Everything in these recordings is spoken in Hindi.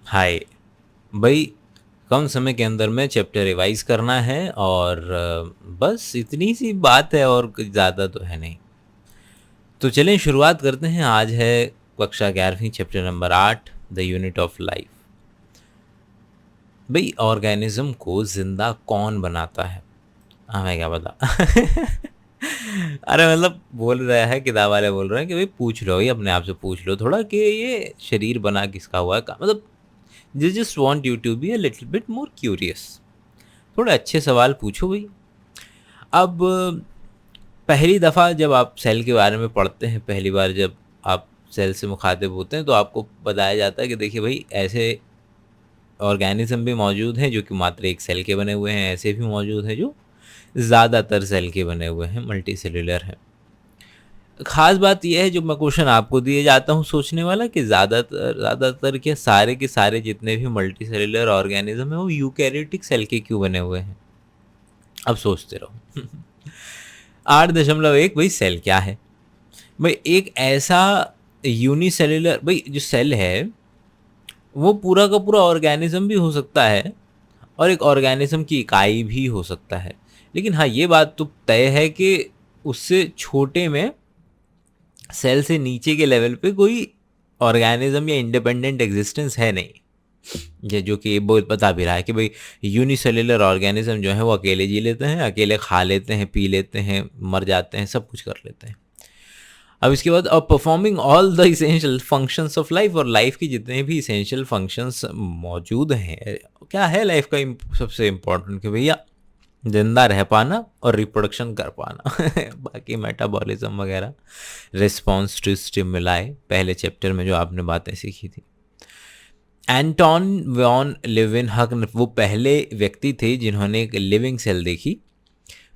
हाय भाई। कम समय के अंदर में चैप्टर रिवाइज करना है और बस इतनी सी बात है और कुछ ज़्यादा तो है नहीं। तो चलें शुरुआत करते हैं। आज है कक्षा 11वीं chapter number 8 the unit of life. भाई ऑर्गेनिज्म को जिंदा कौन बनाता है? हमें क्या पता। अरे मतलब बोल रहा है, किताब वाले बोल रहे हैं कि भाई पूछ लो, ही अपने आप से पूछ लो थोड़ा कि ये शरीर बना किसका हुआ है मतलब they just want you to be a little bit more curious। थोड़े अच्छे सवाल पूछो भाई। अब पहली दफ़ा जब आप सेल के बारे में पढ़ते हैं, पहली बार जब आप सेल से मुखातिब होते हैं तो आपको बताया जाता है कि देखिए भाई ऐसे ऑर्गेनिज्म भी मौजूद हैं जो कि मात्र एक सेल के बने हुए हैं, ऐसे भी मौजूद हैं जो ज़्यादातर सेल के बने हुए हैं, मल्टी सेलुलर हैं। खास बात यह है जो मैं क्वेश्चन आपको दिए जाता हूँ सोचने वाला कि ज़्यादातर क्या सारे के सारे जितने भी मल्टी सेलुलर ऑर्गेनिज्म है वो यूकैरियोटिक सेल के क्यों बने हुए हैं? अब सोचते रहो। 8.1 भाई सेल क्या है? भाई एक ऐसा यूनिसेलुलर, भाई जो सेल है वो पूरा का पूरा ऑर्गेनिज्म भी हो सकता है और एक ऑर्गेनिज्म की इकाई भी हो सकता है। लेकिन हाँ ये बात तो तय है कि उससे छोटे में सेल से नीचे के लेवल पे कोई ऑर्गेनिज्म या इंडिपेंडेंट एग्जिस्टेंस है नहीं। ये जो कि बहुत बता भी रहा है कि भाई यूनिसेलुलर ऑर्गेनिज्म जो है वो अकेले जी लेते हैं, अकेले खा लेते हैं, पी लेते हैं, मर जाते हैं, सब कुछ कर लेते हैं। अब इसके बाद performing all the essential functions of life, और लाइफ की जितने भी इसेंशियल फंक्शंस मौजूद हैं। क्या है लाइफ का सबसे इम्पोर्टेंट कि भैया जिंदा रह पाना और रिप्रोडक्शन कर पाना। बाकी मेटाबॉलिज्म वगैरह, रिस्पॉन्स टू स्टिमुलाई, पहले चैप्टर में जो आपने बातें सीखी थी। एंटोन वॉन लेवेनहक वो पहले व्यक्ति थे जिन्होंने एक लिविंग सेल देखी।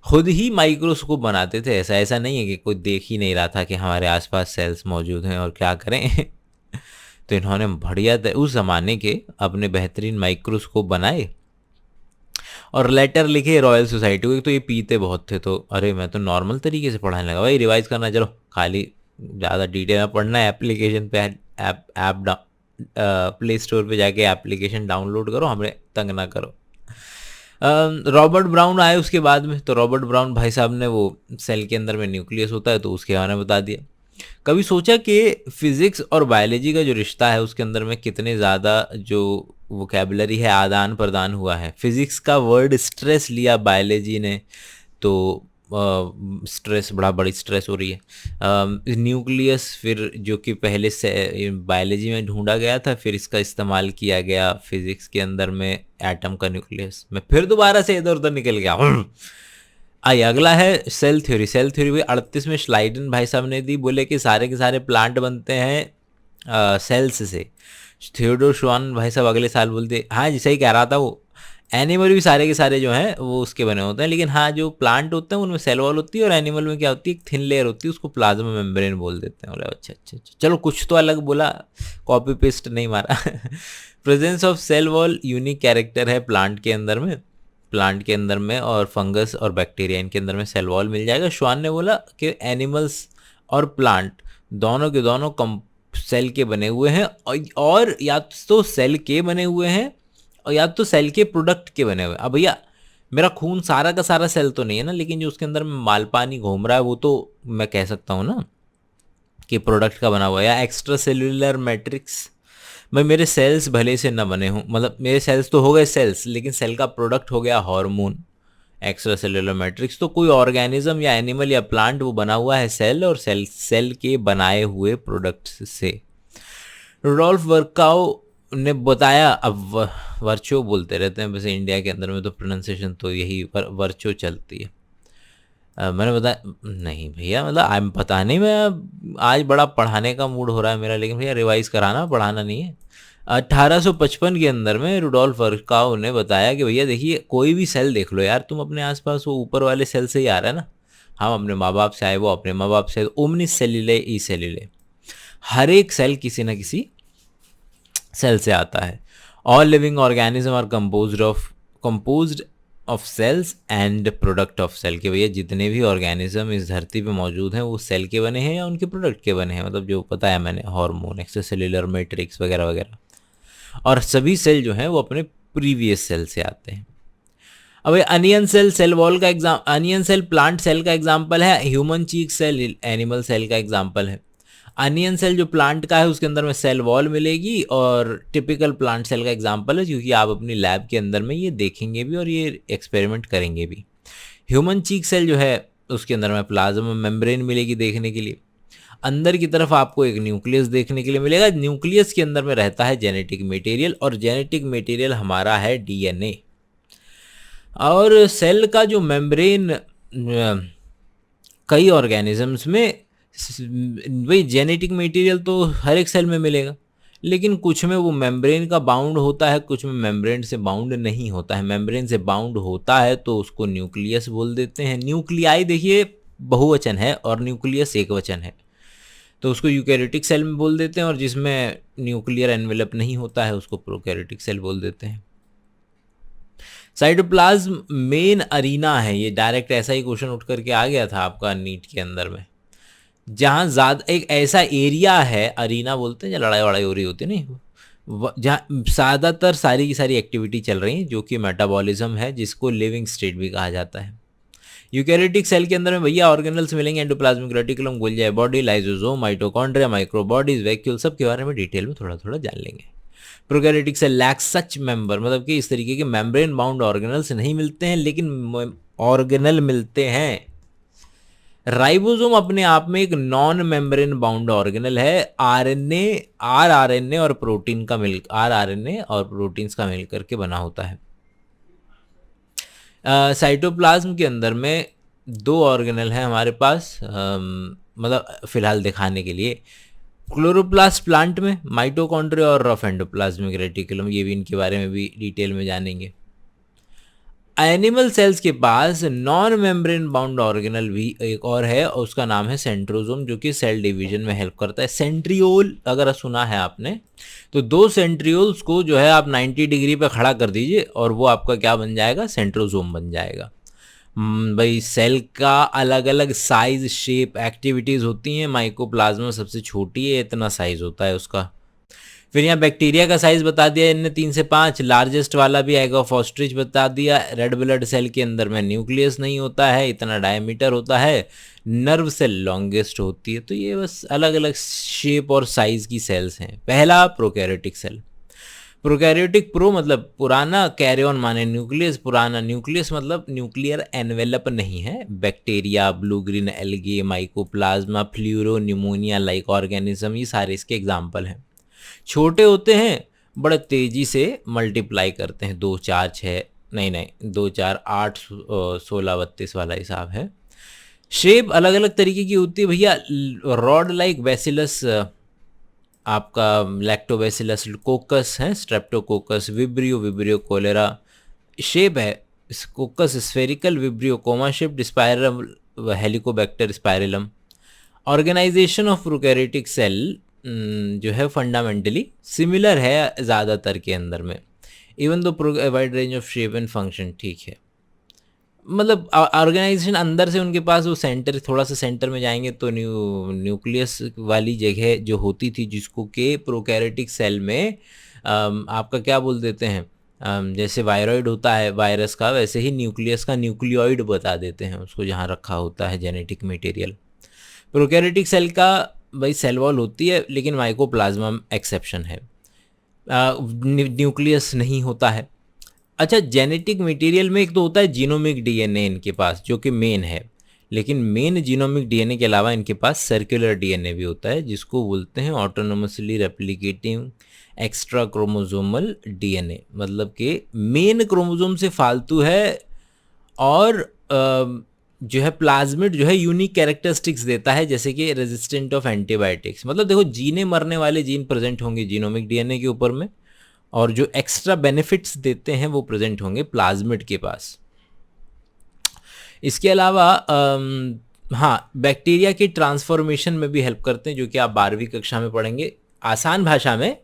खुद ही माइक्रोस्कोप बनाते थे, ऐसा ऐसा नहीं है कि कोई देख ही नहीं रहा था कि हमारे आसपास सेल्स मौजूद हैं और क्या करें। तो इन्होंने बढ़िया उस ज़माने के अपने बेहतरीन माइक्रोस्कोप बनाए और लेटर लिखे रॉयल सोसाइटी को। तो ये पीते बहुत थे, तो अरे मैं तो नॉर्मल तरीके से पढ़ाने लगा भाई, रिवाइज करना चलो, खाली ज़्यादा डिटेल में पढ़ना है एप्लीकेशन पे, ऐप प्ले स्टोर पे जाके एप्लीकेशन डाउनलोड करो, हमें तंग ना करो। रॉबर्ट ब्राउन आए उसके बाद में। तो रॉबर्ट ब्राउन भाई साहब ने वो सेल के अंदर में न्यूक्लियस होता है तो उसके बारे में बता दिया। कभी सोचा कि फिजिक्स और बायोलॉजी का जो रिश्ता है उसके अंदर में कितने ज़्यादा जो वोकेबलरी है आदान प्रदान हुआ है? फिजिक्स का वर्ड स्ट्रेस लिया बायोलॉजी ने, तो स्ट्रेस बड़ी स्ट्रेस हो रही है। न्यूक्लियस फिर जो कि पहले से बायोलॉजी में ढूंढा गया था, फिर इसका इस्तेमाल किया गया फिजिक्स के अंदर में, एटम का न्यूक्लियस में फिर दोबारा से इधर उधर निकल गया। आइए अगला है सेल थ्योरी। सेल थ्योरी भी 38 में श्लाइडन भाई साहब ने दी, बोले कि सारे के सारे प्लांट बनते हैं सेल्स से। थियोडोर श्वान भाई साहब अगले साल बोलते हाँ जी सही कह रहा था वो, एनिमल भी सारे के सारे जो हैं वो उसके बने होते हैं, लेकिन हाँ जो प्लांट होते हैं उनमें सेल वॉल होती है और एनिमल में क्या होती है, एक थिन लेयर होती है, उसको प्लाज्मा मेम्ब्रेन बोल देते हैं। बोला अच्छा अच्छा अच्छा चलो कुछ तो अलग बोला, कॉपी पेस्ट नहीं मारा। Presence of cell wall unique character है प्लांट के अंदर में, प्लांट के अंदर में और फंगस और बैक्टीरिया इनके अंदर में सेल वॉल मिल जाएगा। श्वान ने बोला कि एनिमल्स और प्लांट दोनों के दोनों सेल के बने हुए हैं, और या तो सेल के बने हुए हैं और या तो सेल के प्रोडक्ट के बने हुए। अब भैया मेरा खून सारा का सारा सेल तो नहीं है ना, लेकिन जो उसके अंदर में माल पानी घूम रहा है वो तो मैं कह सकता हूँ ना कि प्रोडक्ट का बना हुआ है। या एक्स्ट्रा सेल्यूलर मैट्रिक्स, भाई मेरे सेल्स भले से न बने हों, मतलब मेरे सेल्स तो हो गए सेल्स, लेकिन सेल का प्रोडक्ट हो गया हार्मोन, एक्स्ट्रा सेल्यूलर मैट्रिक्स। तो कोई ऑर्गेनिज्म या एनिमल या प्लांट वो बना हुआ है सेल और सेल के बनाए हुए प्रोडक्ट्स से। रुडोल्फ वर्काउ ने बताया, अब वर्चो बोलते रहते हैं वैसे इंडिया के अंदर में, तो प्रोनाउंसिएशन तो यही वर्चो चलती है। मैंने बताया नहीं भैया, मतलब आई पता नहीं, मैं आज बड़ा पढ़ाने का मूड हो रहा है मेरा, लेकिन भैया रिवाइज कराना, पढ़ाना नहीं है। 1855 के अंदर में रुडोल्फ वर्काउ ने बताया कि भैया देखिए कोई भी सेल देख लो यार तुम अपने आसपास, वो ऊपर वाले सेल से ही आ रहा है ना, हम अपने माँ बाप से आए, वो अपने माँ बाप से, ओमनिस सेल्युले ई सेल्युले, हर एक सेल किसी न किसी सेल से आता है। All living organism are composed of cells and product of cell, के भैया जितने भी ऑर्गेनिज्म इस धरती पे मौजूद हैं वो सेल के बने हैं या उनके प्रोडक्ट के बने हैं, मतलब जो बताया मैंने हार्मोन, एक्स्ट्रा सेल्यूलर मैट्रिक्स वगैरह वगैरह। और सभी सेल जो हैं वो अपने प्रीवियस सेल से आते हैं। अब अनियन सेल सेल वॉल का अनियन सेल प्लांट सेल का एग्जाम्पल है, human cheek cell animal cell का एग्जाम्पल है। अनियन सेल जो प्लांट का है उसके अंदर में सेल वॉल मिलेगी, और टिपिकल प्लांट सेल का एग्जाम्पल है, क्योंकि आप अपनी लैब के अंदर में ये देखेंगे भी और ये एक्सपेरिमेंट करेंगे भी। ह्यूमन चीक सेल जो है उसके अंदर में प्लाज्मा मेम्ब्रेन मिलेगी देखने के लिए। अंदर की तरफ आपको एक न्यूक्लियस देखने के लिए मिलेगा। न्यूक्लियस के अंदर में रहता है जेनेटिक मटेरियल, और जेनेटिक मटेरियल हमारा है डीएनए। और सेल का जो मेम्ब्रेन कई ऑर्गेनिजम्स में वही जेनेटिक मटेरियल तो हर एक सेल में मिलेगा, लेकिन कुछ में वो मेम्ब्रेन का बाउंड होता है, कुछ में मेम्ब्रेन से बाउंड नहीं होता है। मेम्ब्रेन से बाउंड होता है तो उसको न्यूक्लियस बोल देते हैं। न्यूक्लियाई देखिए बहुवचन है और न्यूक्लियस एक वचन है, तो उसको यूकैरियोटिक सेल में बोल देते हैं, और जिसमें न्यूक्लियर एनवेलप नहीं होता है उसको प्रोकैरियोटिक सेल बोल देते हैं। साइटोप्लाज्म मेन अरीना है, ये डायरेक्ट ऐसा ही क्वेश्चन उठ करके आ गया था आपका नीट के अंदर में, जहाँ ज़्यादा एक ऐसा एरिया है, अरीना बोलते हैं जहाँ लड़ाई वड़ाई हो रही होती है नहीं, जहाँ ज़्यादातर सारी की सारी एक्टिविटी चल रही है, जो कि मेटाबॉलिज्म है, जिसको लिविंग स्टेट भी कहा जाता है। यूकैरियोटिक सेल के अंदर में भैया ऑर्गेनल्स मिलेंगे, endoplasmic reticulum, Golgi body, lysosome, mitochondria, microbodies, vacuole, सब के बारे में डिटेल में थोड़ा थोड़ा जान लेंगे। प्रोकैरियोटिक सेल लैक्स सच मेंबर, मतलब कि इस तरीके के मेम्ब्रेन बाउंड ऑर्गेनल्स नहीं मिलते हैं, लेकिन ऑर्गेनल मिलते हैं। राइबोसोम अपने आप में एक नॉन मेम्ब्रेन बाउंड ऑर्गेनल है। आरएनए और प्रोटीन का मिल आरआरएनए और प्रोटीन्स का मिल करके बना होता है। साइटोप्लाज्म के अंदर में दो ऑर्गेनल हैं हमारे पास, मतलब फिलहाल दिखाने के लिए। क्लोरोप्लास्ट प्लांट में माइटोकॉन्ड्रिया और रफ एंडोप्लाज्मिक रेटिकुलम, ये भी इनके बारे में भी डिटेल में जानेंगे। एनिमल सेल्स के पास नॉन मेम्ब्रेन बाउंड ऑर्गेनल भी एक और है, और उसका नाम है सेंट्रोजोम, जो कि सेल डिवीजन में हेल्प करता है। सेंट्रियोल अगर सुना है आपने, तो दो सेंट्रियोल्स को जो है आप 90 डिग्री पे खड़ा कर दीजिए और वो आपका क्या बन जाएगा, सेंट्रोजोम बन जाएगा। भाई सेल का अलग अलग साइज, शेप, एक्टिविटीज़ होती हैं। माइकोप्लाज्मा सबसे छोटी है, इतना साइज होता है उसका। फिर यहाँ बैक्टीरिया का साइज बता दिया इनने 3 से 5, लार्जेस्ट वाला भी एग ऑफ ऑस्ट्रिच बता दिया। रेड ब्लड सेल के अंदर में न्यूक्लियस नहीं होता है, इतना डायमीटर होता है। नर्व सेल लॉन्गेस्ट होती है। तो ये बस अलग अलग शेप और साइज की सेल्स हैं। पहला प्रोकैरियोटिक सेल। प्रोकैरियोटिक, प्रो मतलब पुराना, कैरियन माने न्यूक्लियस, पुराना, न्यूक्लियस मतलब न्यूक्लियर एनवेलप नहीं है। Bacteria, blue green algae, mycoplasma, fluoro pneumonia like organism, ये सारे इसके एग्जाम्पल हैं। छोटे होते हैं, बड़े तेजी से मल्टीप्लाई करते हैं, 2 4 6 नहीं 2 4 8 16 32 वाला हिसाब है। शेप अलग अलग तरीके की होती है भैया। रॉड लाइक बैसिलस, आपका लैक्टोबैसिलस, कोकस है, स्ट्रेप्टोकोकस, विब्रियो कोलेरा शेप है। Coccus spherical, vibrio comma shaped, spiral, helicobacter spirillum. Organisation of prokaryotic cell जो है फंडामेंटली सिमिलर है ज़्यादातर के अंदर में, even though wide range of shape and function, ठीक है। मतलब ऑर्गेनाइजेशन अंदर से उनके पास वो सेंटर, थोड़ा सा सेंटर में जाएंगे तो न्यूक्लियस वाली जगह जो होती थी, जिसको के प्रोकैरियोटिक सेल में आपका क्या बोल देते हैं, जैसे वायरॉइड होता है वायरस का, वैसे ही न्यूक्लियस का न्यूक्लियोइड बता देते हैं उसको, जहाँ रखा होता है जेनेटिक मटेरियल। प्रोकैरियोटिक सेल का भाई सेल वॉल होती है, लेकिन माइकोप्लाज्मा एक्सेप्शन है, न्यूक्लियस नहीं होता है। अच्छा, जेनेटिक मटेरियल में एक तो होता है जीनोमिक डीएनए इनके पास, जो कि मेन है, लेकिन मेन जीनोमिक डीएनए के अलावा इनके पास सर्कुलर डीएनए भी होता है, जिसको बोलते हैं autonomously replicating extra chromosomal DNA. मतलब कि मेन क्रोमोसोम से फालतू है, और जो है प्लाज्मिड जो है यूनिक कैरेक्टरिस्टिक्स देता है, जैसे कि रेजिस्टेंट ऑफ एंटीबायोटिक्स। मतलब देखो, जीने मरने वाले जीन प्रेजेंट होंगे जीनोमिक डीएनए के ऊपर में, और जो एक्स्ट्रा बेनिफिट्स देते हैं वो प्रेजेंट होंगे प्लाज्मिड के पास। इसके अलावा हाँ, बैक्टीरिया की ट्रांसफॉर्मेशन में भी हेल्प करते हैं, जो कि आप 12वीं कक्षा में पढ़ेंगे। आसान भाषा में,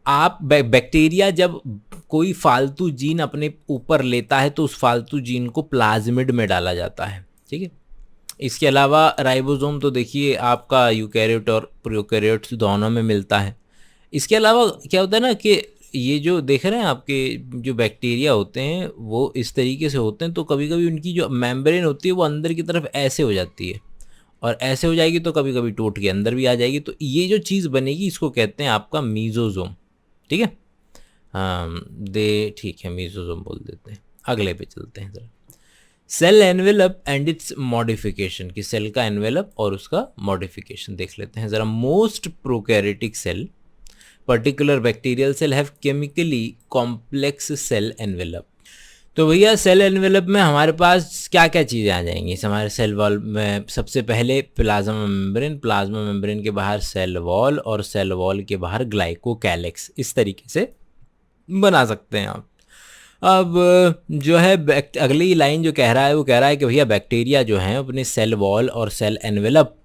आप बैक्टीरिया जब कोई फालतू जीन अपने ऊपर लेता है तो उस फालतू जीन को प्लाज्मिड में डाला जाता है, ठीक है। इसके अलावा राइबोसोम तो देखिए आपका यूकैरियोट और प्रोकैरियोट्स दोनों में मिलता है। इसके अलावा क्या होता है ना कि ये जो देख रहे हैं आपके जो बैक्टीरिया होते हैं वो इस तरीके से होते हैं, तो कभी कभी उनकी जो मेम्ब्रेन होती है वो अंदर की तरफ ऐसे हो जाती है, और ऐसे हो जाएगी तो कभी कभी टूट के अंदर भी आ जाएगी, तो ये जो चीज़ बनेगी इसको कहते हैं आपका मीजोजोम। ठीक है, हाँ दे ठीक है, मीजोजोम बोल देते हैं। अगले पे चलते हैं जरा, cell envelope and its modification, कि सेल का एनवेलप और उसका मॉडिफिकेशन देख लेते हैं जरा। Most prokaryotic cell particular bacterial cell have chemically complex cell envelope. तो भैया सेल एनवेलप में हमारे पास क्या क्या चीज़ें आ जाएंगी इस हमारे सेल वॉल में? सबसे पहले प्लाज्मा मेम्ब्रेन, प्लाज्मा मेम्ब्रेन के बाहर सेल वॉल, और सेल वॉल के बाहर ग्लाइकोकैलिक्स, इस तरीके से बना सकते हैं आप। अब जो है अगली लाइन जो कह रहा है वो कह रहा है कि भैया बैक्टीरिया जो हैं अपने सेल वॉल और cell envelope,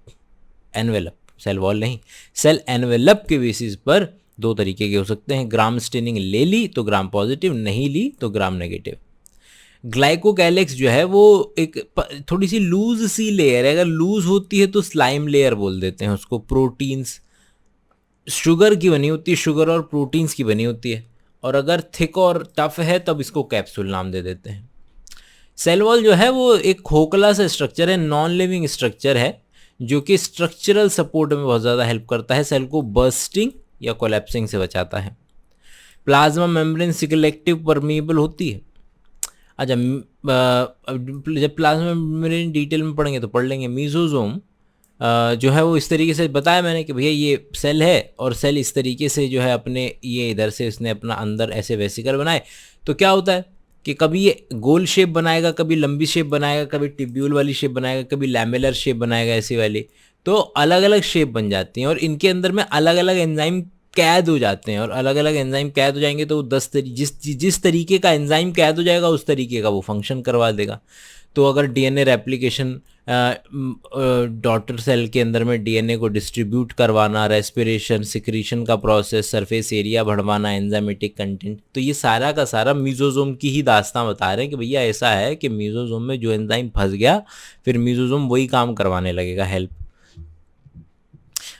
envelope cell wall नहीं, सेल एनवेलप के बेसिस पर दो तरीके के हो सकते हैं। ग्राम स्टेनिंग ले ली तो ग्राम पॉजिटिव, नहीं ली तो ग्राम नेगेटिव। ग्लाइकोकैलिक्स जो है वो एक थोड़ी सी लूज सी लेयर है, अगर लूज होती है तो स्लाइम लेयर बोल देते हैं उसको। प्रोटीन्स शुगर की बनी होती है, शुगर और प्रोटीन्स की बनी होती है, और अगर थिक और टफ है तब इसको कैप्सूल नाम दे देते हैं। सेल वॉल जो है वो एक खोखला सा स्ट्रक्चर है, नॉन लिविंग स्ट्रक्चर है, जो कि स्ट्रक्चरल सपोर्ट में बहुत ज़्यादा हेल्प करता है, सेल को बर्स्टिंग या कोलैप्सिंग से बचाता है। प्लाज्मा मेम्ब्रेन सिलेक्टिव परमीएबल होती है। अच्छा, जब प्लाज्मा मेम्ब्रेन डिटेल में पढ़ेंगे तो पढ़ लेंगे। मीजोजोम जो है वो इस तरीके से बताया मैंने कि भैया ये सेल है, और सेल इस तरीके से जो है अपने ये इधर से इसने अपना अंदर ऐसे वेसिकल बनाए, तो क्या होता है कि कभी ये गोल शेप बनाएगा, कभी लंबी शेप बनाएगा, कभी टिब्यूल वाली शेप बनाएगा, कभी लैमेलर शेप बनाएगा ऐसी वाली, तो अलग अलग शेप बन जाती हैं, और इनके अंदर में अलग अलग एंजाइम कैद हो जाते हैं, और अलग अलग एंजाइम कैद हो जाएंगे तो जिस तरीके का एंजाइम कैद हो जाएगा उस तरीके का वो फंक्शन करवा देगा। तो अगर डीएनए रेप्लिकेशन, डॉटर सेल के अंदर में डीएनए को डिस्ट्रीब्यूट करवाना, रेस्पिरेशन, सिक्रीशन का प्रोसेस, सरफेस एरिया बढ़वाना, एंजाइमेटिक कंटेंट, तो ये सारा का सारा मीजोजोम की ही दास्तां बता रहे हैं कि भैया ऐसा है कि मीजोजोम में जो एंजाइम फंस गया फिर मीजोजोम वही काम करवाने लगेगा, हेल्प।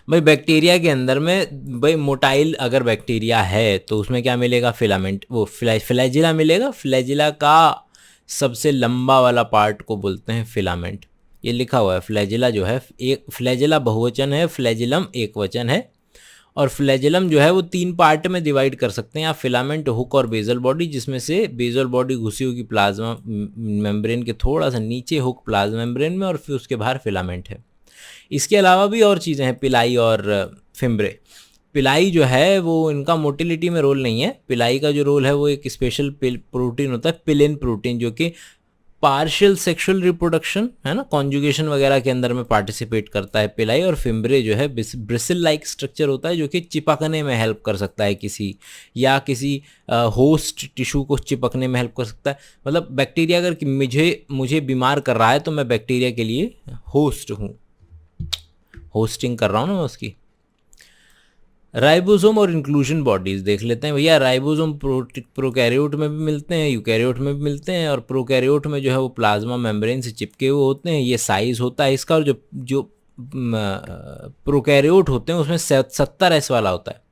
भाई बैक्टीरिया के अंदर में भाई मोटाइल अगर बैक्टीरिया है तो उसमें क्या मिलेगा? फिलामेंट, वो फ्लैजिला मिलेगा। फ्लैजिला का सबसे लंबा वाला पार्ट को बोलते हैं फिलामेंट। ये लिखा हुआ है फ्लैजिला जो है, एक फ्लैजिला बहुवचन है, फ्लैजिलम एक वचन है, और फ्लैजिलम जो है वो 3 पार्ट में डिवाइड कर सकते हैं आप, फिलामेंट, हुक और बेजल बॉडी, जिसमें से बेजल बॉडी घुसी होगी प्लाज्मा मेम्ब्रेन के थोड़ा सा नीचे, हुक प्लाज्मा मेम्ब्रेन में, और फिर उसके बाहर फिलामेंट है। इसके अलावा भी और चीज़ें हैं, पिलाई और फिम्ब्रे। पिलाई जो है वो इनका मोटिलिटी में रोल नहीं है, पिलाई का जो रोल है वो एक स्पेशल प्रोटीन होता है, पिलिन प्रोटीन, जो कि पार्शियल सेक्सुअल रिप्रोडक्शन है ना, कॉन्जुगेशन वगैरह के अंदर में पार्टिसिपेट करता है पिलाई। और फिम्ब्रे जो है ब्रिसिल लाइक स्ट्रक्चर होता है, जो कि चिपकने में हेल्प कर सकता है किसी होस्ट टिश्यू को चिपकने में हेल्प कर सकता है। मतलब बैक्टीरिया अगर मुझे बीमार कर रहा है तो मैं बैक्टीरिया के लिए होस्ट हूँ, होस्टिंग कर रहा हूँ ना मैं उसकी। राइबोसोम और इंक्लूजन बॉडीज देख लेते हैं भैया। राइबोसोम प्रोकैरियोट में भी मिलते हैं, यूकैरियोट में भी मिलते हैं, और प्रोकैरियोट में जो है वो प्लाज्मा मेम्ब्रेन से चिपके हुए होते हैं। ये साइज होता है इसका, और जो प्रोकैरियोट होते हैं उसमें 70S वाला होता है।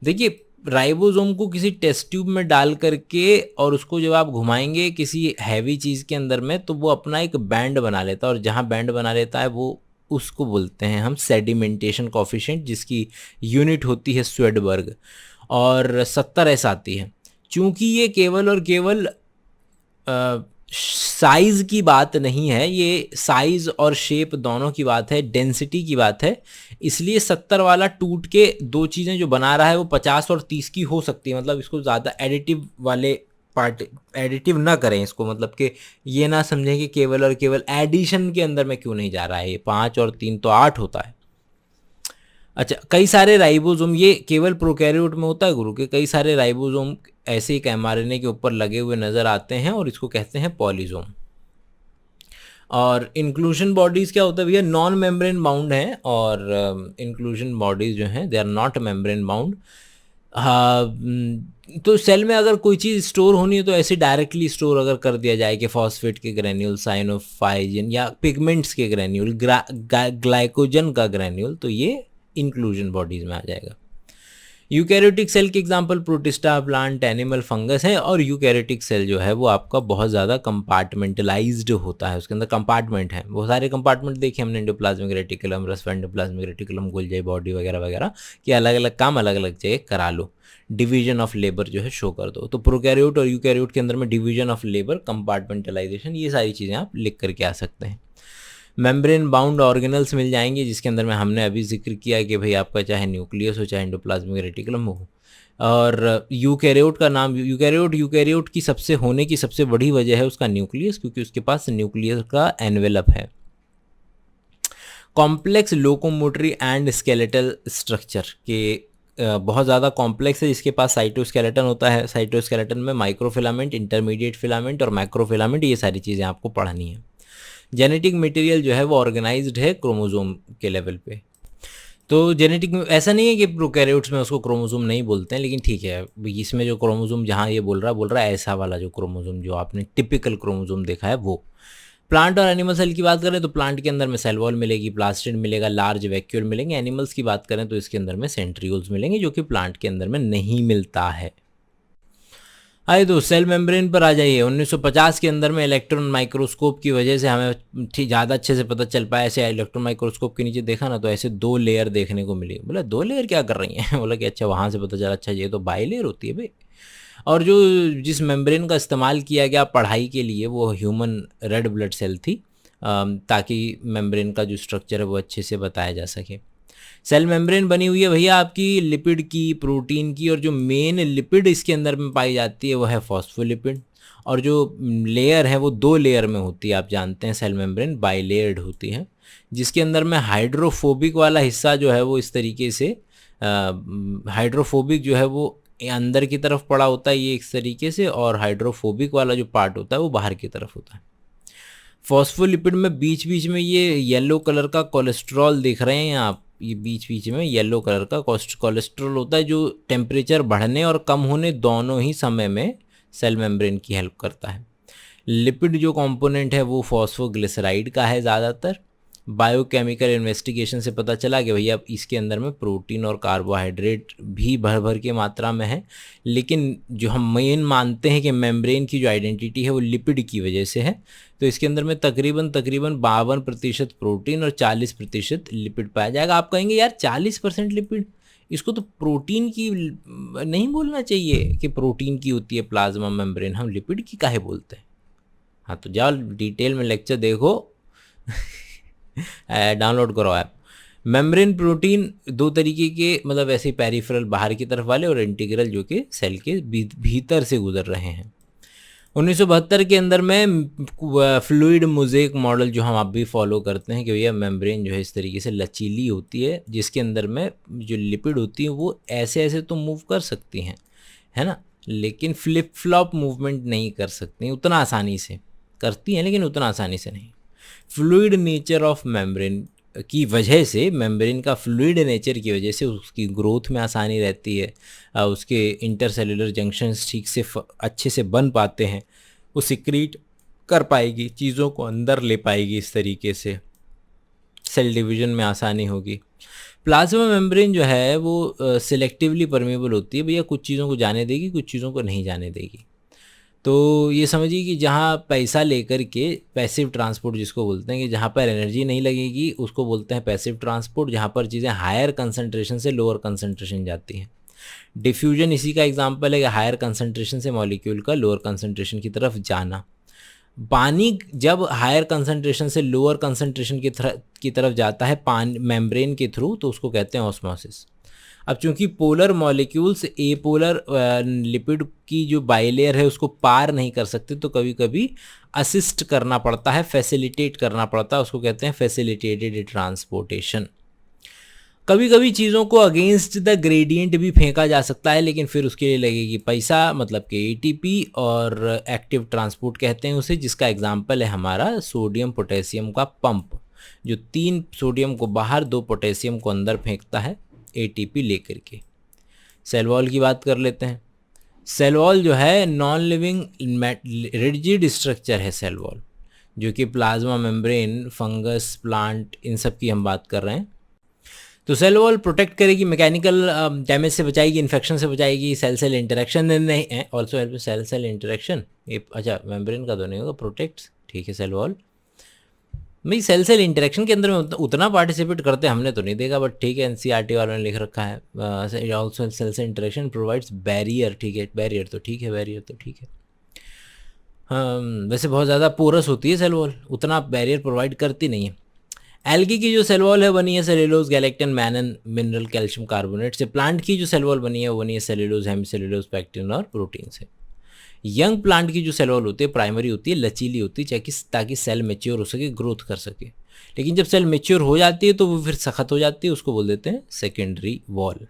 देखिए राइबोसोम को किसी टेस्ट ट्यूब में डाल करके और उसको जब आप घुमाएंगे किसी हैवी चीज़ के अंदर में, तो वो अपना एक बैंड बना लेता है, और जहाँ बैंड बना लेता है वो उसको बोलते हैं हम सेडिमेंटेशन कॉफिशिएंट, जिसकी यूनिट होती है स्वेडबर्ग, और 70S आती है। चूंकि ये केवल और केवल साइज़ की बात नहीं है, ये साइज़ और शेप दोनों की बात है, डेंसिटी की बात है, इसलिए 70 वाला टूट के दो चीज़ें जो बना रहा है वो 50 और 30 की हो सकती है। मतलब इसको ज़्यादा एडिटिव वाले पार्ट, एडिटिव ना करें इसको, मतलब कि ये ना समझें कि केवल और केवल एडिशन के अंदर में क्यों नहीं जा रहा है, ये 5 और 3 तो 8 होता है। अच्छा, कई सारे राइबोसोम, ये केवल प्रोकैरियोट में होता है गुरु के, कई सारे राइबोसोम ऐसे एक mRNA के ऊपर लगे हुए नज़र आते हैं, और इसको कहते हैं पॉलीसोम। और इंक्लूजन बॉडीज़ क्या होता है भैया? नॉन मेम्ब्रेन बाउंड हैं, और इंक्लूजन बॉडीज़ जो हैं they are not membrane bound. हाँ, तो सेल में अगर कोई चीज़ स्टोर होनी है तो ऐसे डायरेक्टली स्टोर अगर कर दिया जाए कि फॉस्फेट के ग्रैन्यूल, साइनोफाइजिन या पिगमेंट्स के ग्रैन्यूल, ग्लाइकोजन का ग्रैन्यूल, तो ये इंक्लूजन बॉडीज़ में आ जाएगा। यूकैरियोटिक सेल के example protista, plant, animal, fungus है। और यूकैरियोटिक सेल जो है वो आपका बहुत ज़्यादा कंपार्टमेंटलाइज्ड होता है, उसके अंदर कंपार्टमेंट है, वो सारे कंपार्टमेंट देखे हमने, एंडोप्लाज्मिक रेटिकुलम, रसवा एंडोप्लाज्मिक रेटिकुलम, गोल्जी बॉडी वगैरह वगैरह, कि अलग अलग काम अलग अलग जगह करा लो, डिवीजन ऑफ लेबर जो है शो कर दो। तो प्रोकैरियोट और यूकैरियोट के अंदर में डिवीजन ऑफ लेबर, कंपार्टमेंटलाइजेशन, ये सारी चीज़ें आप लिख करके आ सकते हैं। मेम्ब्रेन बाउंड ऑर्गेनल्स मिल जाएंगे, जिसके अंदर में हमने अभी जिक्र किया कि भाई आपका चाहे न्यूक्लियस हो चाहे एंडोप्लाज्मिक रेटिकुलम हो। और यूकैरियोट का नाम, यूकैरियोट की सबसे होने की सबसे बड़ी वजह है उसका न्यूक्लियस, क्योंकि उसके पास न्यूक्लियस का एनवेलप है। Complex locomotory and skeletal structure के बहुत ज़्यादा कॉम्प्लेक्स है, जिसके पास साइटोस्केलेटन होता है। साइटोस्केलेटन में माइक्रोफिलामेंट, इंटरमीडिएट फिलामेंट और मैक्रोफिलामेंट, ये सारी चीज़ें आपको पढ़नी है। जेनेटिक मटेरियल जो है वो ऑर्गेनाइज्ड है क्रोमोसोम के लेवल पे। तो जेनेटिक में ऐसा नहीं है कि प्रोकैरियोट्स में उसको क्रोमोसोम नहीं बोलते हैं, लेकिन ठीक है, इसमें जो क्रोमोसोम जहाँ ये बोल रहा है ऐसा वाला जो क्रोमोसोम जो आपने टिपिकल क्रोमोसोम देखा है वो। प्लांट और एनिमल सेल की बात करें तो प्लांट के अंदर में सेल वॉल मिलेगी, प्लास्टिड मिलेगा, लार्ज वैक्यूल मिलेंगे। एनिमल्स की बात करें तो इसके अंदर में सेंट्रियोल्स मिलेंगे, जो कि प्लांट के अंदर में नहीं मिलता है। आइए तो सेल मेम्ब्रेन पर आ जाइए। 1950 के अंदर में इलेक्ट्रॉन माइक्रोस्कोप की वजह से हमें ठीक ज़्यादा अच्छे से पता चल पाया। ऐसे इलेक्ट्रॉन माइक्रोस्कोप के नीचे देखा ना तो ऐसे 2 लेयर देखने को मिली। बोला 2 लेयर क्या कर रही हैं? बोला कि अच्छा वहाँ से पता चला, अच्छा ये तो बाई लेयर होती है भाई। और जो जिस मेम्ब्रेन का इस्तेमाल किया गया पढ़ाई के लिए वो ह्यूमन रेड ब्लड सेल थी, ताकि मेम्ब्रेन का जो स्ट्रक्चर है वो अच्छे से बताया जा सके। सेल मेम्ब्रेन बनी हुई है भैया आपकी लिपिड की, प्रोटीन की, और जो मेन लिपिड इसके अंदर में पाई जाती है वो है फॉस्फोलिपिड। और जो लेयर है वो 2 लेयर में होती है, आप जानते हैं सेल मेम्ब्रेन बाइलेयर्ड होती है, जिसके अंदर में हाइड्रोफोबिक वाला हिस्सा जो है वो इस तरीके से हाइड्रोफोबिक जो है वो अंदर की तरफ पड़ा होता है ये इस तरीके से, और हाइड्रोफोबिक वाला जो पार्ट होता है वो बाहर की तरफ होता है। फॉस्फोलिपिड में बीच बीच में ये येलो कलर का कोलेस्ट्रॉल देख रहे हैं आप, ये बीच बीच में येलो कलर का कोलेस्ट्रॉल होता है, जो टेम्परेचर बढ़ने और कम होने दोनों ही समय में सेल मेम्ब्रेन की हेल्प करता है। लिपिड जो कंपोनेंट है वो फॉस्फोग्लिसराइड का है ज़्यादातर। बायोकेमिकल इन्वेस्टिगेशन से पता चला कि भैया इसके अंदर में प्रोटीन और कार्बोहाइड्रेट भी भर भर के मात्रा में है, लेकिन जो हम मेन मानते हैं कि मेम्ब्रेन की जो आइडेंटिटी है वो लिपिड की वजह से है। तो इसके अंदर में तकरीबन 52% प्रोटीन और 40% लिपिड पाया जाएगा। आप कहेंगे यार 40% लिपिड, इसको तो प्रोटीन की नहीं बोलना चाहिए कि प्रोटीन की होती है प्लाज्मा मेम्ब्रेन, हम लिपिड की काहे बोलते हैं? हाँ तो जाओ डिटेल में लेक्चर देखो डाउनलोड करो ऐप। मेम्ब्रेन प्रोटीन 2 तरीके के, मतलब ऐसे पेरिफेरल बाहर की तरफ वाले और इंटीग्रल जो कि सेल के भीतर से गुजर रहे हैं। 1972 के अंदर में फ्लूइड मोज़ेक मॉडल जो हम आप भी फॉलो करते हैं कि भैया मेम्ब्रेन जो है इस तरीके से लचीली होती है, जिसके अंदर में जो लिपिड होती है वो ऐसे ऐसे तो मूव कर सकती हैं, है ना, लेकिन फ्लिप फ्लॉप मूवमेंट नहीं कर सकती उतना आसानी से, करती हैं लेकिन उतना आसानी से नहीं। फ्लूइड नेचर ऑफ मेम्ब्रेन की वजह से, मेम्ब्रेन का फ्लूइड नेचर की वजह से उसकी ग्रोथ में आसानी रहती है, उसके इंटरसेलुलर जंक्शंस ठीक से अच्छे से बन पाते हैं, वो सिक्रीट कर पाएगी, चीज़ों को अंदर ले पाएगी, इस तरीके से सेल डिवीजन में आसानी होगी। प्लाज्मा मेम्ब्रेन जो है वो सिलेक्टिवली परमेबल होती है भैया, कुछ चीज़ों को जाने देगी कुछ चीज़ों को नहीं जाने देगी। तो ये समझिए कि जहाँ पैसा लेकर के पैसिव ट्रांसपोर्ट जिसको बोलते हैं, कि जहाँ पर एनर्जी नहीं लगेगी उसको बोलते हैं पैसिव ट्रांसपोर्ट, जहाँ पर चीज़ें हायर कंसंट्रेशन से लोअर कंसंट्रेशन जाती हैं। डिफ्यूजन इसी का एग्जांपल है कि हायर कंसंट्रेशन से मॉलिक्यूल का लोअर कंसंट्रेशन की तरफ जाना। पानी जब हायर कंसंट्रेशन से लोअर कंसंट्रेशन की तरफ जाता है पानी मेम्ब्रेन के थ्रू, तो उसको कहते हैं ऑस्मोसिस। अब चूंकि पोलर मॉलिक्यूल्स ए पोलर लिपिड की जो बाइलेयर है उसको पार नहीं कर सकते, तो कभी कभी असिस्ट करना पड़ता है, फैसिलिटेट करना पड़ता है, उसको कहते हैं फैसिलिटेटेड ट्रांसपोर्टेशन। कभी कभी चीज़ों को अगेंस्ट द ग्रेडियंट भी फेंका जा सकता है, लेकिन फिर उसके लिए लगेगी पैसा, मतलब कि एटीपी और एक्टिव ट्रांसपोर्ट कहते हैं उसे, जिसका एग्जांपल है हमारा सोडियम पोटेशियम का पंप, जो 3 सोडियम को बाहर 2 पोटेशियम को अंदर फेंकता है एटीपी लेकर के। सेल वॉल की बात कर लेते हैं। सेल वॉल जो है नॉन लिविंग रिजिड स्ट्रक्चर है सेल वॉल, जो कि प्लाज्मा मेम्ब्रेन, फंगस, प्लांट, इन सब की हम बात कर रहे हैं। तो सेल वॉल प्रोटेक्ट करेगी, मैकेनिकल डैमेज से बचाएगी, इन्फेक्शन से बचाएगी, सेल सेल इंटरेक्शन नहीं है, also help cell cell interaction. ये अच्छा मेम्ब्रेन का तो नहीं होगा, प्रोटेक्ट्स, ठीक है। सेल वॉल भाई सेल सेल इंटरेक्शन के अंदर में उतना पार्टिसिपेट करते हमने तो नहीं देखा, बट ठीक है, एनसीईआरटी वालों ने लिख रखा है। Also cell cell interaction provides barrier, ठीक है, बैरियर तो ठीक है, बैरियर तो ठीक है। वैसे बहुत ज़्यादा पोरस होती है सेल वॉल, उतना बैरियर प्रोवाइड करती नहीं है। एल्गी की जो सेल वॉल है बनी है cellulose, galactin, mannan, mineral, calcium carbonate से। प्लांट की जो सेल वॉल बनी है वो बनी है सेल्यूलोज, हेमिसेल्यूलोज, पैक्टिन और प्रोटीन से। यंग प्लांट की जो सेल वॉल होती है प्राइमरी होती है, लचीली होती है, ताकि सेल मेच्योर हो सके, ग्रोथ कर सके। लेकिन जब सेल मेच्योर हो जाती है तो वो फिर सख्त हो जाती है, उसको बोल देते हैं सेकेंडरी वॉल।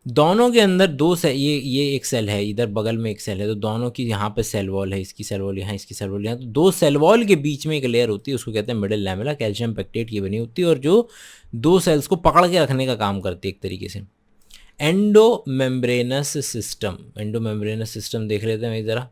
दोनों के अंदर दो सेल, ये एक सेल है, इधर बगल में एक सेल है, तो दोनों की यहाँ पे सेल वॉल है, इसकी सेल वॉल यहाँ, इसकी सेल वॉल यहाँ, तो दो सेल वॉल के बीच में एक लेयर होती है, उसको कहते हैं मिडिल लैमेला, कैल्शियम पेक्टेट की बनी होती है, और जो दो सेल्स को पकड़ के रखने का काम करती है एक तरीके से। एंडोमेम्ब्रेनस सिस्टम, एंडोमेम्ब्रेनस सिस्टम देख लेते हैं ज़रा।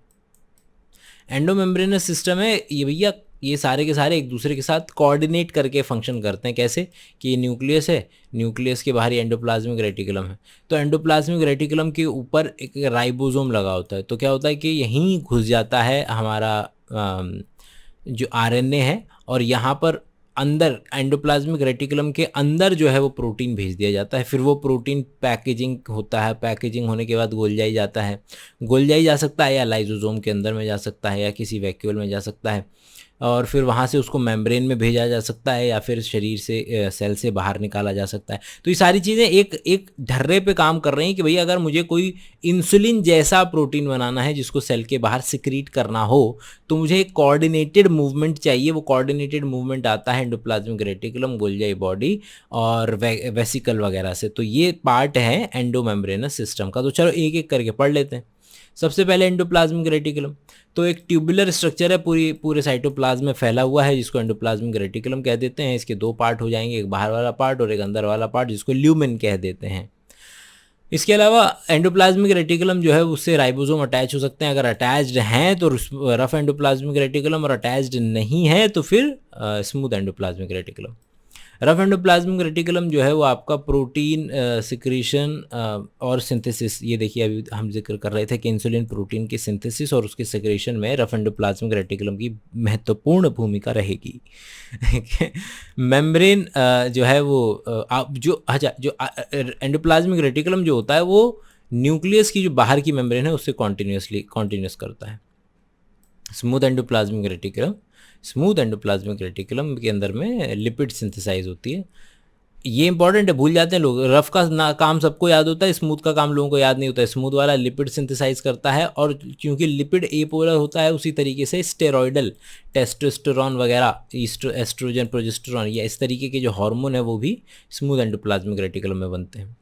एंडोमेम्ब्रेनस सिस्टम है ये भैया, ये सारे के सारे एक दूसरे के साथ कोऑर्डिनेट करके फंक्शन करते हैं। कैसे कि ये न्यूक्लियस है, न्यूक्लियस के बाहर ही एंडोप्लाज्मिक रेटिकुलम है, तो एंडोप्लाज्मिक रेटिकुलम के ऊपर एक राइबोसोम लगा होता है। तो क्या होता है कि यहीं घुस जाता है हमारा जो आरएनए है, और यहाँ पर अंदर एंडोप्लाज्मिक रेटिकुलम के अंदर जो है वो प्रोटीन भेज दिया जाता है। फिर वो प्रोटीन पैकेजिंग होता है, पैकेजिंग होने के बाद गोल्जाई जाता है, गोल्जाई जा सकता है या लाइसोसोम के अंदर में जा सकता है या किसी वैक्यूल में जा सकता है, और फिर वहाँ से उसको मेम्ब्रेन में भेजा जा सकता है या फिर शरीर से सेल से बाहर निकाला जा सकता है। तो ये सारी चीज़ें एक ढर्रे पे काम कर रही हैं कि भैया अगर मुझे कोई इंसुलिन जैसा प्रोटीन बनाना है जिसको सेल के बाहर सिक्रीट करना हो, तो मुझे एक कोऑर्डिनेटेड मूवमेंट चाहिए। वो कोऑर्डिनेटेड मूवमेंट आता है एंडोप्लाज्मिक रेटिकुलम, गोल्जाई बॉडी और वेसिकल वगैरह से। तो ये पार्ट है एंडोमेम्ब्रेनस सिस्टम का। तो चलो एक एक करके पढ़ लेते हैं। सबसे पहले एंडोप्लाज्मिक रेटिकुलम, तो एक ट्यूबुलर स्ट्रक्चर है, पूरे साइटोप्लाज्म में फैला हुआ है, जिसको एंडोप्लाज्मिक रेटिकुलम कह देते हैं। इसके दो पार्ट हो जाएंगे, एक बाहर वाला पार्ट और एक अंदर वाला पार्ट, जिसको ल्यूमेन कह देते हैं। इसके अलावा एंडोप्लाज्मिक रेटिकुलम जो है उससे राइबोसोम अटैच हो सकते हैं। अगर अटैच्ड हैं तो रफ एंडोप्लाज्मिक रेटिकुलम, और अटैच्ड नहीं है तो फिर smooth endoplasmic reticulum. Rough endoplasmic reticulum जो है वो आपका प्रोटीन सिक्रीशन और सिंथेसिस, ये देखिए अभी हम जिक्र कर रहे थे कि इंसुलिन प्रोटीन की सिंथेसिस और उसके सिक्रीशन में रफ एंडोप्लाज्मिक रेटिकुलम की महत्वपूर्ण भूमिका रहेगी। मेम्ब्रेन जो है वो जो एंडोप्लाज्मिक रेटिकुलम जो होता है वो न्यूक्लियस की जो बाहर की मेम्ब्रेन है उससे कॉन्टिन्यूस करता है। स्मूथ एंडोप्लाज्मिक रेटिकुलम के अंदर में लिपिड सिंथेसाइज होती है। ये इंपॉर्टेंट है, भूल जाते हैं लोग। रफ का काम सबको याद होता है, स्मूथ का काम लोगों को याद नहीं होता है। स्मूथ वाला लिपिड सिंथेसाइज करता है, और क्योंकि लिपिड एपोलर होता है उसी तरीके से स्टेरॉयडल, टेस्टोस्टेरोन वगैरह, एस्ट्रोजन, प्रोजेस्टेरोन, या इस तरीके के जो हार्मोन है वो भी स्मूथ एंडोप्लाज्मिक रेटिकुलम में बनते हैं।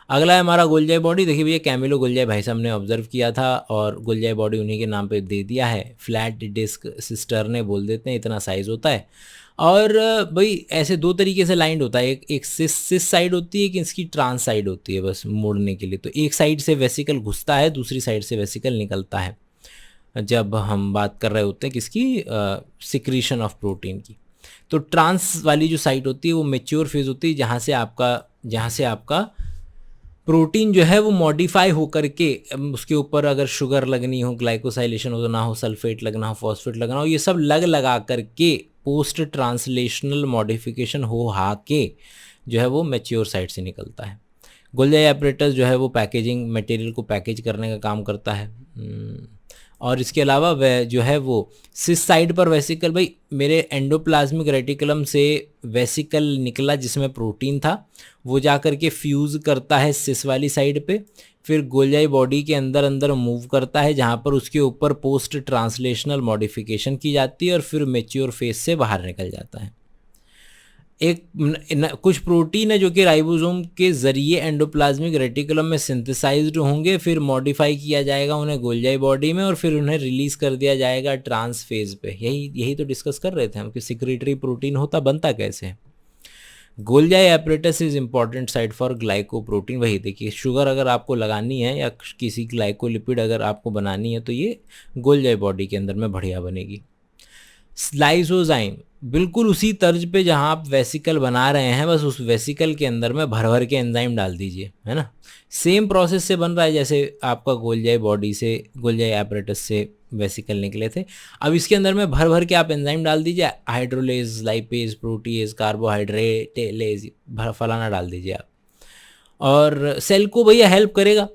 अगला है हमारा गोल्जाई बॉडी। देखिए भैया कैमिलो गोल्जाई भाई साहब ने ऑब्जर्व किया था, और गोल्जाई बॉडी उन्हीं के नाम पे दे दिया है। फ्लैट डिस्क सिस्टर्ने बोल देते हैं, इतना साइज़ होता है। और भाई ऐसे दो तरीके से लाइंड होता है, एक सिस साइड होती है, कि इसकी ट्रांस साइड होती है बस मोड़ने के लिए। तो एक साइड से वेसिकल घुसता है, दूसरी साइड से वेसिकल निकलता है, जब हम बात कर रहे होते हैं किसकी, सिक्रीशन ऑफ प्रोटीन की। तो ट्रांस वाली जो साइड होती है वो मेच्योर फेज होती है, जहाँ से आपका प्रोटीन जो है वो मॉडिफाई होकर के उसके ऊपर अगर शुगर लगनी हो, ग्लाइकोसाइलेशन हो ना हो, सल्फेट लगना हो, फॉस्फेट लगना हो, ये सब लगा करके पोस्ट ट्रांसलेशनल मॉडिफिकेशन हो के जो है वो मैच्योर साइड से निकलता है। गोल्जाई एपरेटस जो है वो पैकेजिंग मटेरियल को पैकेज करने का काम करता है। और इसके अलावा वह जो है वो सिस साइड पर वेसिकल, भाई मेरे एंडोप्लाज्मिक रेटिकुलम से वेसिकल निकला जिसमें प्रोटीन था, वो जा कर के फ्यूज़ करता है सिस वाली साइड पे, फिर गोल्जाई बॉडी के अंदर मूव करता है, जहाँ पर उसके ऊपर पोस्ट ट्रांसलेशनल मॉडिफिकेशन की जाती है, और फिर मेच्योर फेज से बाहर निकल जाता है। कुछ प्रोटीन है जो कि राइबोसोम के ज़रिए एंडोप्लाज्मिक रेटिकुलम में सिंथेसाइज्ड होंगे, फिर मॉडिफाई किया जाएगा उन्हें गोल्जाई बॉडी में, और फिर उन्हें रिलीज़ कर दिया जाएगा ट्रांस फेज पे। यही तो डिस्कस कर रहे थे हम कि सिक्रेटरी प्रोटीन बनता कैसे है। Golgi apparatus is important site for glycoprotein. वही देखिए, शुगर अगर आपको लगानी है या किसी ग्लाइकोलिपिड अगर आपको बनानी है तो ये गोल्जाई बॉडी के अंदर में बढ़िया बनेगी। लाइसोजाइम, बिल्कुल उसी तर्ज पे जहाँ आप वेसिकल बना रहे हैं, बस उस वेसिकल के अंदर में भर भर के एंजाइम डाल दीजिए, है ना। सेम प्रोसेस से बन रहा है जैसे आपका गोल्जाई बॉडी से, गोल्जाई एपरेटस से वेसिकल निकले थे। अब इसके अंदर में भर भर के आप एंजाइम डाल दीजिए, हाइड्रोलेज, लाइपेज, प्रोटीएज, कार्बोहाइड्रेटेलेज, फलाना डाल दीजिए आप, और सेल को भैया हेल्प करेगा।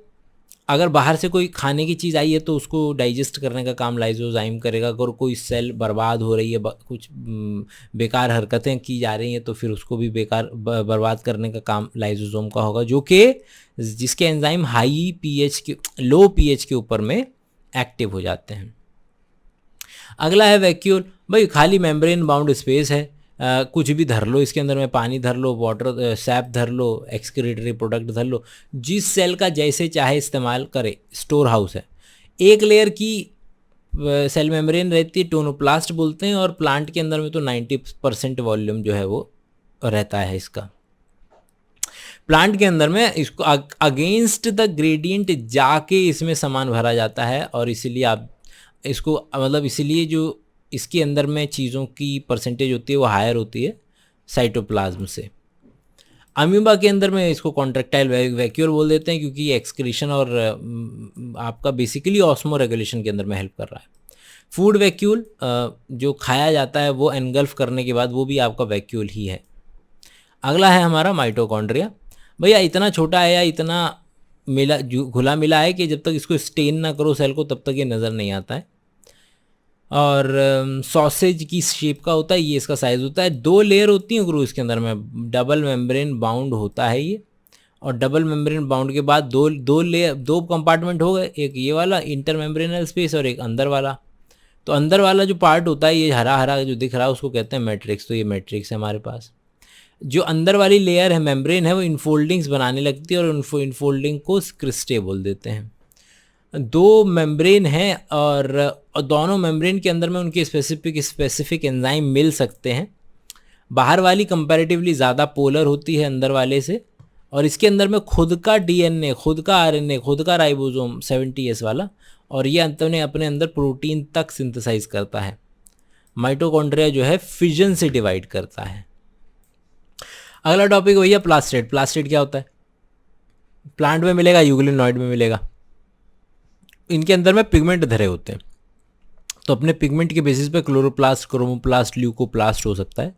अगर बाहर से कोई खाने की चीज़ आई है तो उसको डाइजेस्ट करने का काम लाइसोजाइम करेगा। अगर कोई सेल बर्बाद हो रही है, कुछ बेकार हरकतें की जा रही हैं, तो फिर उसको भी बेकार बर्बाद करने का काम लाइसोसोम का होगा, जो कि जिसके एंजाइम हाई पीएच के, लो पीएच के ऊपर में एक्टिव हो जाते हैं। अगला है वैक्यूल। भाई खाली मेम्ब्रेन बाउंड स्पेस है, कुछ भी धर लो इसके अंदर में, पानी धर लो, वाटर सैप धर लो, एक्सक्रीटरी प्रोडक्ट धर लो, जिस सेल का जैसे चाहे इस्तेमाल करे, स्टोर हाउस है। एक लेयर की सेल मेम्ब्रेन रहती है, टोनोप्लास्ट बोलते हैं, और प्लांट के अंदर में तो 90% वॉल्यूम जो है वो रहता है इसका। प्लांट के अंदर में इसको अगेंस्ट द ग्रेडियंट जाके इसमें सामान भरा जाता है, और इसीलिए आप इसको मतलब इसीलिए जो इसके अंदर में चीज़ों की परसेंटेज होती है वो हायर होती है साइटोप्लाज्म से। अमीबा के अंदर में इसको कॉन्ट्रैक्टाइल वैक्यूल बोल देते हैं, क्योंकि एक्सक्रीशन और आपका बेसिकली ऑस्मो रेगुलेशन के अंदर में हेल्प कर रहा है। फूड वैक्यूल, जो खाया जाता है वो एनगल्फ करने के बाद वो भी आपका वैक्यूल ही है। अगला है हमारा माइटोकॉन्ड्रिया। भैया इतना छोटा है या इतना मिला घुला मिला है कि जब तक इसको स्टेन ना करो सेल को तब तक ये नज़र नहीं आता है, और सॉसेज की शेप का होता है ये, इसका साइज़ होता है। 2 लेयर होती हैं गुरु इसके अंदर में, डबल मेम्ब्रेन बाउंड होता है ये, और डबल मेम्ब्रेन बाउंड के बाद दो लेयर, 2 कंपार्टमेंट हो गए, एक ये वाला इंटर मेम्ब्रेनल स्पेस और एक अंदर वाला। तो अंदर वाला जो पार्ट होता है ये हरा हरा जो दिख रहा है उसको कहते हैं मैट्रिक्स। तो ये मैट्रिक्स है हमारे पास। जो अंदर वाली लेयर है मेम्ब्रेन है वो इनफोल्डिंग्स बनाने लगती है, और इनफोल्डिंग को क्रिस्टे बोल देते हैं। 2 मेम्ब्रेन हैं, और दोनों मेम्ब्रेन के अंदर में उनके स्पेसिफिक एंजाइम मिल सकते हैं। बाहर वाली कंपैरेटिवली ज़्यादा पोलर होती है अंदर वाले से, और इसके अंदर में खुद का डीएनए, खुद का आरएनए, खुद का राइबोसोम 70S वाला, और ये अंत में अपने अंदर प्रोटीन तक सिंथेसाइज करता है। माइटोकॉन्ड्रिया जो है फिजन से डिवाइड करता है। अगला टॉपिक भैया प्लास्टेड। प्लास्टेड क्या होता है? प्लांट में मिलेगा, यूग्लिनॉइड में मिलेगा। इनके अंदर में पिगमेंट धरे होते हैं, तो अपने पिगमेंट के बेसिस पे क्लोरोप्लास्ट, क्रोमोप्लास्ट, ल्यूकोप्लास्ट हो सकता है।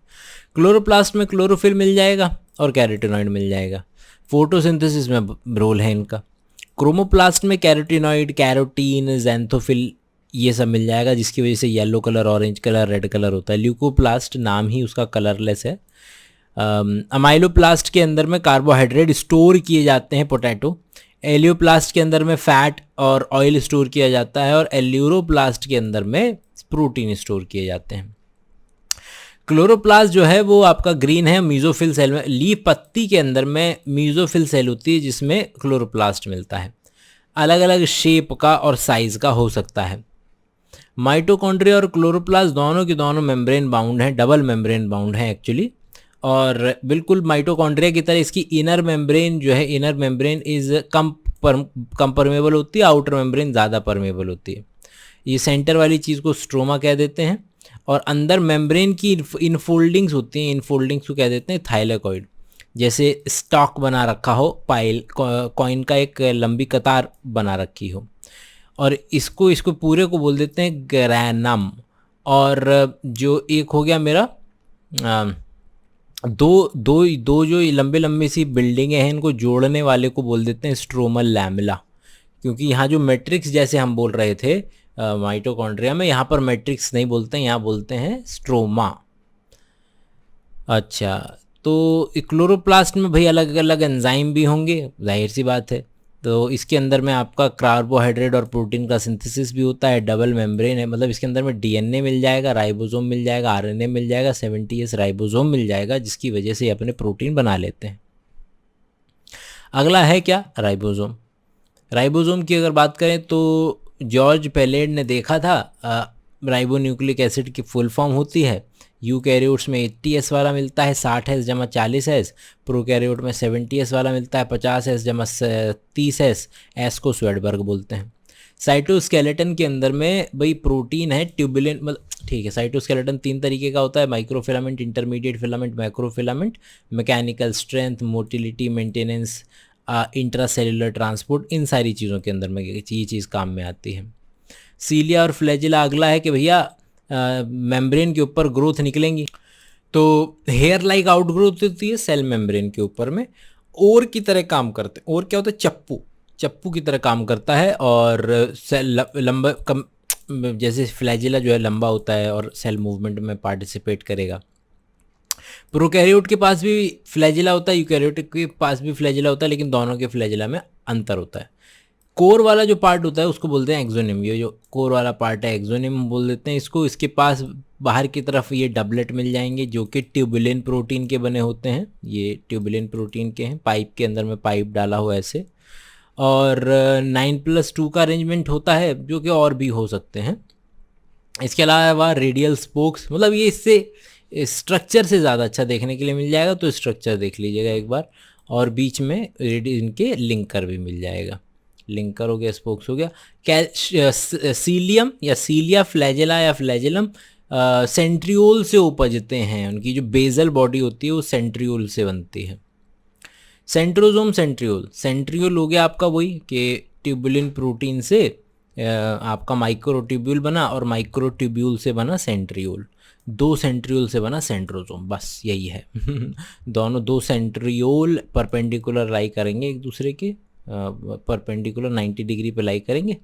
क्लोरोप्लास्ट में क्लोरोफिल मिल जाएगा और कैरोटीनॉइड मिल जाएगा। फोटोसिंथेसिस में रोल है इनका। क्रोमोप्लास्ट में कैरोटीनॉइड, कैरोटीन, ज़ैंथोफिल ये सब मिल जाएगा, जिसकी वजह से yellow colour, orange colour, red colour होता है। ल्यूकोप्लास्ट नाम ही उसका कलरलेस है। अमाइलोप्लास्ट के अंदर में कार्बोहाइड्रेट स्टोर किए जाते हैं, पोटैटो। एलियोप्लास्ट के अंदर में फैट और ऑयल स्टोर किया जाता है, और एल्यूरोप्लास्ट के अंदर में प्रोटीन स्टोर किए जाते हैं। क्लोरोप्लास्ट जो है वो आपका ग्रीन है, मीजोफिल सेल में, लीफ पत्ती के अंदर में मीजोफिल सेल होती है जिसमें क्लोरोप्लास्ट मिलता है। अलग अलग शेप का और साइज का हो सकता है। माइटोकॉन्ड्रिया और क्लोरोप्लास्ट दोनों के दोनों मेम्ब्रेन बाउंड हैं, डबल मेम्ब्रेन बाउंड हैं एक्चुअली, और बिल्कुल माइटोकॉन्ड्रिया की तरह इसकी इनर मेम्ब्रेन जो है, inner membrane is come permeable होती है, आउटर मेम्ब्रेन ज़्यादा परमेबल होती है। ये सेंटर वाली चीज़ को स्ट्रोमा कह देते हैं, और अंदर मेम्ब्रेन की इनफोल्डिंग्स होती हैं, इनफोल्डिंग्स को कह देते हैं थाइलेकॉइड। जैसे स्टॉक बना रखा हो, पाइल कॉइन का एक लंबी कतार बना रखी हो, और इसको पूरे को बोल देते हैं ग्रैनम। और जो एक हो गया मेरा दो जो लंबे लंबे सी बिल्डिंगें हैं, इनको जोड़ने वाले को बोल देते हैं स्ट्रोमल लैमेला। क्योंकि यहाँ जो मैट्रिक्स जैसे हम बोल रहे थे माइटोकॉन्ड्रिया में, यहाँ पर मैट्रिक्स नहीं बोलते हैं, यहाँ बोलते हैं स्ट्रोमा। अच्छा, तो क्लोरोप्लास्ट में भाई अलग अलग एंजाइम भी होंगे, जाहिर सी बात है। तो इसके अंदर में आपका कार्बोहाइड्रेट और प्रोटीन का सिंथेसिस भी होता है। डबल मेम्ब्रेन है, मतलब इसके अंदर में डीएनए मिल जाएगा, राइबोसोम मिल जाएगा, आरएनए मिल जाएगा, 70S राइबोसोम मिल जाएगा, जिसकी वजह से अपने प्रोटीन बना लेते हैं। अगला है क्या? राइबोसोम। राइबोसोम की अगर बात करें तो जॉर्ज पेलेड ने देखा था, राइबोन्यूक्लिक एसिड की फुल फॉर्म होती है। यूकैरियोट्स में 80S वाला मिलता है, 60S जमा 40S। प्रोकैरियोट में 70S वाला मिलता है, 50S जमा 30S। एस को स्वेडबर्ग बोलते हैं। साइटोस्केलेटन के अंदर में भाई प्रोटीन है ट्यूबुलेंट, मतलब ठीक है, साइटोस्केलेटन 3 तरीके का होता है, microfilament, intermediate filament, macrofilament. Mechanical strength, motility, maintenance, intracellular transport, इन सारी चीज़ों के अंदर में ये चीज़ काम में आती है। सीलिया और फ्लैजिला अगला है कि भैया मेम्ब्रेन के ऊपर ग्रोथ निकलेंगी, तो हेयर लाइक आउटग्रोथ होती है सेल मेम्ब्रेन के ऊपर में, और की तरह काम करते हैं। और क्या होता है, चप्पू की तरह काम करता है, और सेल लंबा कम, जैसे फ्लैजिला जो है लंबा होता है और सेल मूवमेंट में पार्टिसिपेट करेगा। प्रोकैरियोट के पास भी फ्लैजिला होता है, यूकैरियोटिक के पास भी फ्लैजिला होता है, लेकिन दोनों के फ्लैजिला में अंतर होता है। कोर वाला जो पार्ट होता है उसको बोलते हैं एक्सोनिम, ये जो कोर वाला पार्ट है एक्सोनिम बोल देते हैं इसको। इसके पास बाहर की तरफ ये डबलेट मिल जाएंगे जो कि ट्यूबुलिन प्रोटीन के बने होते हैं, ये ट्यूबुलिन प्रोटीन के हैं, पाइप के अंदर में पाइप डाला हुआ ऐसे। और 9+2 का अरेंजमेंट होता है, जो कि और भी हो सकते हैं। इसके अलावा रेडियल स्पोक्स, मतलब ये इससे स्ट्रक्चर से ज़्यादा अच्छा देखने के लिए मिल जाएगा, तो स्ट्रक्चर देख लीजिएगा एक बार। और बीच में इनके लिंकर भी मिल जाएगा, लिंकर हो गया, स्पोक्स हो गया। सीलियम या सीलिया, फ्लैजेला या फ्लैजेलम सेंट्रियोल से उपजते हैं, उनकी जो बेजल बॉडी होती है वो सेंट्रियोल से बनती है। सेंट्रोजोम, सेंट्रियोल हो गया आपका वही कि ट्यूबुलिन प्रोटीन से आपका माइक्रोट्यूब्यूल बना, और माइक्रोट्यूब्यूल से बना सेंट्रियोल, 2 सेंट्रियोल से बना सेंट्रोजोम, बस यही है। दोनों 2 सेंट्रियोल परपेंडिकुलर लाई करेंगे एक दूसरे के, परपेंडिकुलर 90 डिग्री पे लाई करेंगे।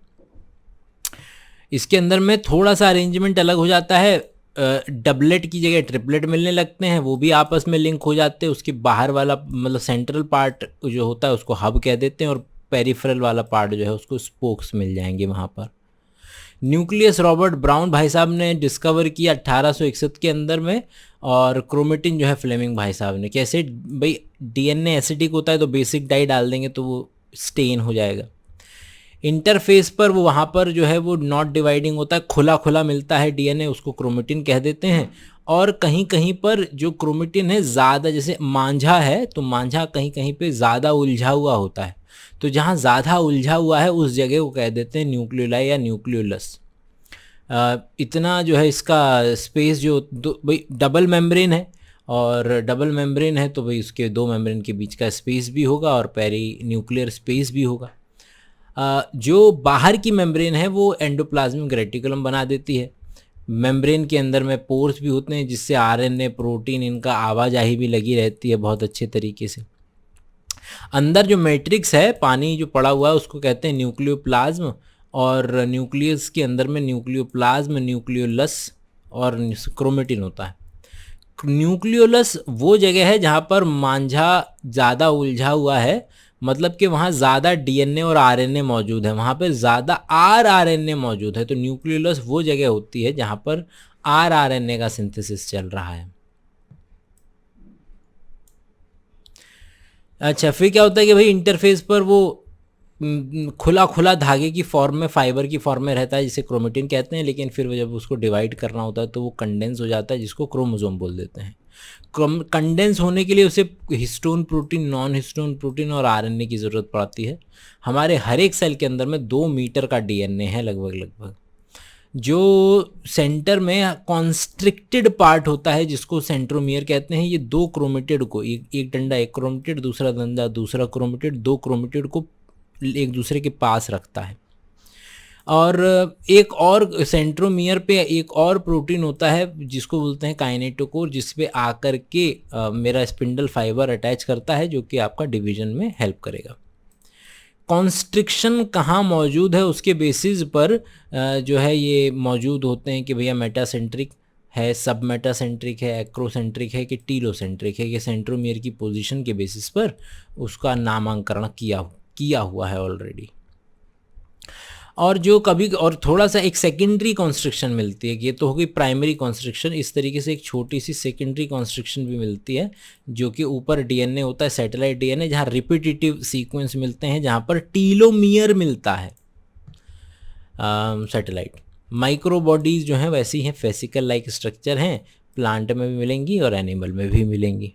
इसके अंदर में थोड़ा सा अरेंजमेंट अलग हो जाता है, डबलेट की जगह ट्रिपलेट मिलने लगते हैं, वो भी आपस में लिंक हो जाते हैं। उसके बाहर वाला मतलब सेंट्रल पार्ट जो होता है उसको हब कह देते हैं, और पेरिफेरल वाला पार्ट जो है उसको स्पोक्स मिल जाएंगे वहाँ पर। न्यूक्लियस रॉबर्ट ब्राउन भाई साहब ने डिस्कवर किया 1861 के अंदर में, और क्रोमेटिन जो है फ्लेमिंग भाई साहब ने। कैसे भाई, डीएनए एसिडिक होता है तो बेसिक डाई डाल देंगे तो वो स्टेन हो जाएगा। इंटरफेस पर वो वहाँ पर जो है वो नॉट डिवाइडिंग होता है, खुला खुला मिलता है डीएनए, उसको क्रोमेटिन कह देते हैं। और कहीं कहीं पर जो क्रोमेटिन है ज़्यादा, जैसे मांझा है तो मांझा कहीं कहीं पे ज़्यादा उलझा हुआ होता है, तो जहाँ ज़्यादा उलझा हुआ है उस जगह को कह देते हैं न्यूक्लियोलाई या न्यूक्लियोलस। इतना जो है इसका स्पेस जो भाई डबल मेम्ब्रेन है, और डबल मेम्ब्रेन है तो भाई उसके 2 मेम्ब्रेन के बीच का स्पेस भी होगा और पेरी न्यूक्लियर स्पेस भी होगा। जो बाहर की मेम्ब्रेन है वो एंडोप्लाज्मिक रेटिकुलम बना देती है। मेम्ब्रेन के अंदर में पोर्स भी होते हैं जिससे आरएनए, प्रोटीन, इनका आवाजाही भी लगी रहती है बहुत अच्छे तरीके से। अंदर जो मैट्रिक्स है, पानी जो पड़ा हुआ है, उसको कहते हैं न्यूक्लियोप्लाज्म, और न्यूक्लियस के अंदर में न्यूक्लियोप्लाज्म, न्यूक्लियोलस और क्रोमेटिन होता है। न्यूक्लियोलस वो जगह है जहाँ पर मांझा ज़्यादा उलझा हुआ है, मतलब कि वहाँ ज़्यादा डीएनए और आरएनए मौजूद है, वहाँ पर ज़्यादा आरएनए मौजूद है, तो न्यूक्लियोलस वो जगह होती है जहाँ पर आरएनए का सिंथेसिस चल रहा है। अच्छा, फिर क्या होता है कि भाई इंटरफेस पर वो खुला खुला धागे की फॉर्म में, फाइबर की फॉर्म में रहता है जिसे क्रोमेटिन कहते हैं, लेकिन फिर जब उसको डिवाइड करना होता है तो वो कंडेंस हो जाता है, जिसको क्रोमोसोम बोल देते हैं। कंडेंस होने के लिए उसे histone protein, non histone protein और आरएनए की ज़रूरत पड़ती है। हमारे हर एक सेल के अंदर में 2 मीटर का डीएनए है लगभग। जो सेंटर में कॉन्स्ट्रिक्टेड पार्ट होता है जिसको सेंट्रोमियर कहते हैं, ये 2 क्रोमेटिड को, एक डंडा एक क्रोमेटिड, दूसरा डंडा दूसरा क्रोमेटिड, 2 क्रोमेटिड को एक दूसरे के पास रखता है। और एक और सेंट्रोमियर पे एक और प्रोटीन होता है जिसको बोलते हैं काइनेटोकोर, जिस पे आकर के मेरा स्पिंडल फाइबर अटैच करता है, जो कि आपका डिवीजन में हेल्प करेगा। कॉन्स्ट्रिक्शन कहाँ मौजूद है उसके बेसिस पर जो है ये मौजूद होते हैं कि भैया मेटासेंट्रिक है, सब मेटासेंट्रिक है, एक्रोसेंट्रिक है कि टीलोसेंट्रिक है, कि सेंट्रोमियर की पोजीशन के बेसिस पर उसका नामांकन किया हुआ है ऑलरेडी। और जो कभी और थोड़ा सा एक सेकेंडरी कॉन्स्ट्रिक्शन मिलती है, ये तो हो गई प्राइमरी कॉन्स्ट्रिक्शन, इस तरीके से एक छोटी सी सेकेंडरी कॉन्स्ट्रिक्शन भी मिलती है जो कि ऊपर डीएनए होता है, सैटेलाइट डीएनए, जहाँ रिपीटेटिव सीक्वेंस मिलते हैं, जहाँ पर टीलोमियर मिलता है सैटेलाइट। माइक्रो बॉडीज़ जो हैं वैसी हैं, फेसिकल लाइक स्ट्रक्चर हैं, प्लांट में भी मिलेंगी और एनिमल में भी मिलेंगी।